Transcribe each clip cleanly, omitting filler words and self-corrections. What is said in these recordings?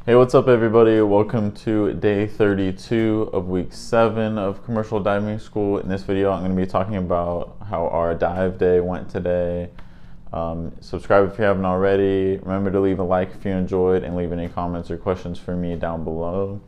Hey, what's up, everybody? Welcome to day 32 of week 7 of commercial diving school. In this video, I'm going to be talking about how our dive day went today. Subscribe if you haven't already. Remember to leave a like if you enjoyed and leave any comments or questions for me down below.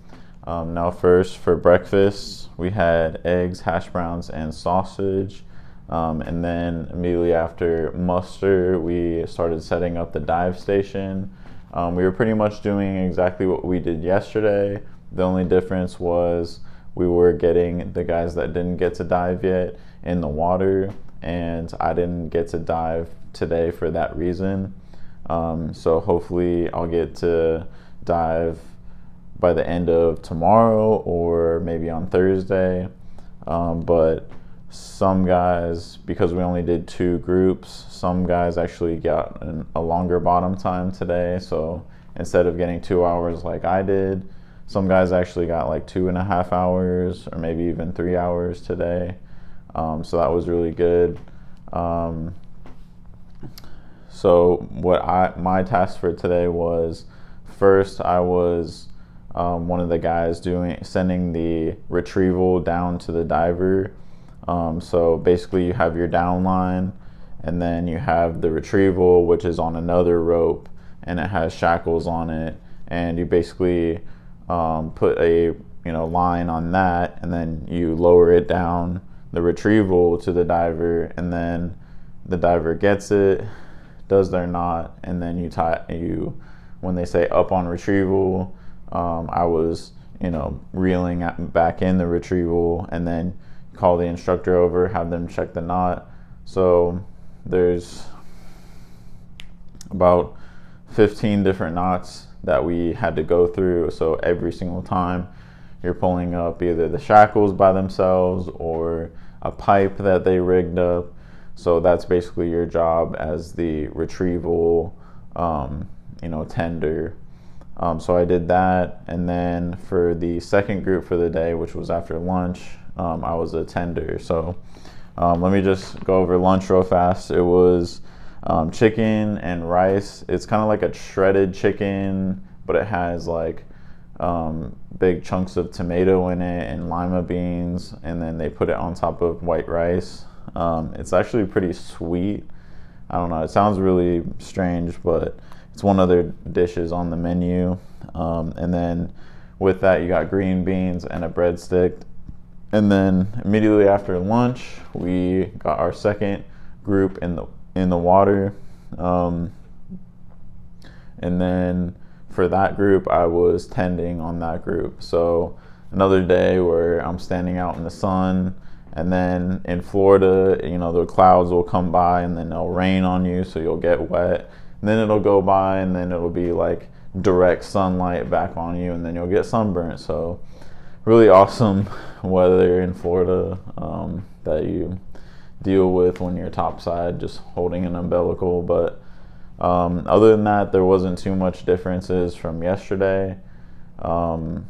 Now first, for breakfast, we had eggs, hash browns, and sausage. And then immediately after muster, we started setting up the dive station. We were pretty much doing exactly what we did yesterday. The only difference was we were getting the guys that didn't get to dive yet in the water, and I didn't get to dive today for that reason. So hopefully I'll get to dive by the end of tomorrow or maybe on Thursday. But some guys, because we only did 2 groups, some guys actually got a longer bottom time today. So instead of getting 2 hours like I did, some guys actually got like 2.5 hours or maybe even 3 hours today. So that was really good. So my task for today was, first I was one of the guys sending the retrieval down to the diver. So basically you have your down line, and then you have the retrieval, which is on another rope, and it has shackles on it, and you basically put a line on that, and then you lower it down the retrieval to the diver, and then the diver gets it, does their knot, and then when they say up on retrieval, I was reeling back in the retrieval, and then call the instructor over, have them check the knot. So there's about 15 different knots that we had to go through. So every single time you're pulling up either the shackles by themselves or a pipe that they rigged up. So that's basically your job as the retrieval tender. So I did that, and then for the second group for the day, which was after lunch, I was a tender. So let me just go over lunch real fast. It was chicken and rice. It's kind of like a shredded chicken, but it has like big chunks of tomato in it and lima beans, and then they put it on top of white rice. It's actually pretty sweet. I don't know, it sounds really strange, but it's one of their dishes on the menu. And then with that, you got green beans and a breadstick. And then immediately after lunch, we got our second group in the water. And then for that group, I was tending on that group. So another day where I'm standing out in the sun, and then in Florida, the clouds will come by and then it'll rain on you, so you'll get wet. And then it'll go by, and then it'll be like direct sunlight back on you, and then you'll get sunburnt. So really awesome weather in Florida that you deal with when you're topside just holding an umbilical. But other than that, there wasn't too much differences from yesterday. So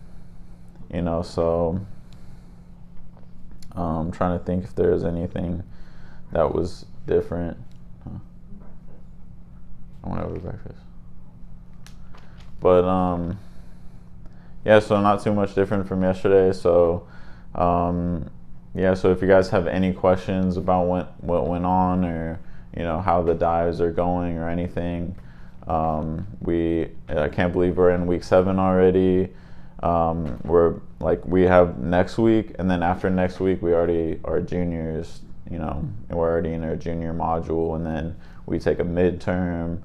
I'm trying to think if there's anything that was different. I went over breakfast. But yeah, so not too much different from yesterday. So so if you guys have any questions about what went on, or how the dives are going or anything, I can't believe we're in week 7 already. We have next week, and then after next week we already are juniors, and we're already in our junior module, and then we take a midterm,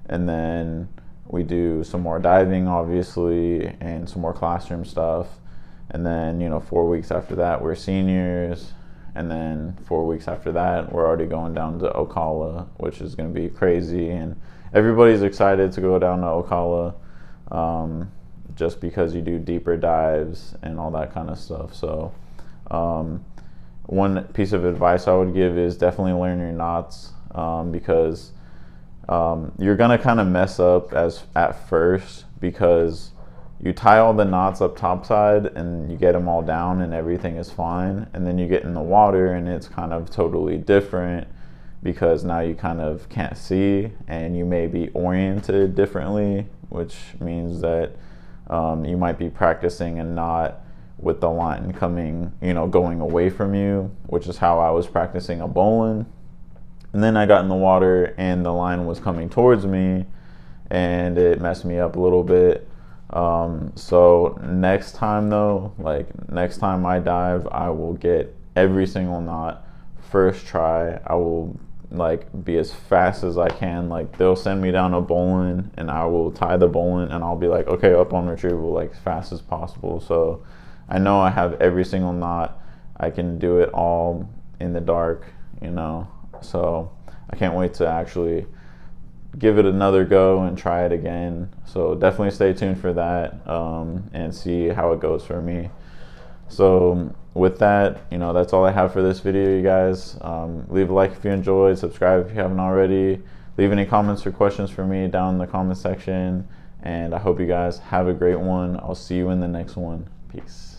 and then we do some more diving, obviously, and some more classroom stuff. And then, 4 weeks after that, we're seniors. And then 4 weeks after that, we're already going down to Ocala, which is going to be crazy. And everybody's excited to go down to Ocala, just because you do deeper dives and all that kind of stuff. So one piece of advice I would give is definitely learn your knots, because you're gonna kind of mess up at first, because you tie all the knots up topside and you get them all down and everything is fine, and then you get in the water and it's kind of totally different, because now you kind of can't see and you may be oriented differently, which means that You might be practicing and not with the line coming, going away from you, which is how I was practicing a bowling. And then I got in the water and the line was coming towards me, and it messed me up a little bit. So next time though, next time I dive, I will get every single knot first try. I will be as fast as I can. They'll send me down a bowline and I will tie the bowline and I'll be like, okay, up on retrieval, as fast as possible. So I know I have every single knot. I can do it all in the dark, so I can't wait to actually give it another go and try it again. So definitely stay tuned for that, and see how it goes for me. So with that, that's all I have for this video, you guys. Leave a like if you enjoyed, subscribe if you haven't already, leave any comments or questions for me down in the comment section, and I hope you guys have a great one. I'll see you in the next one. Peace.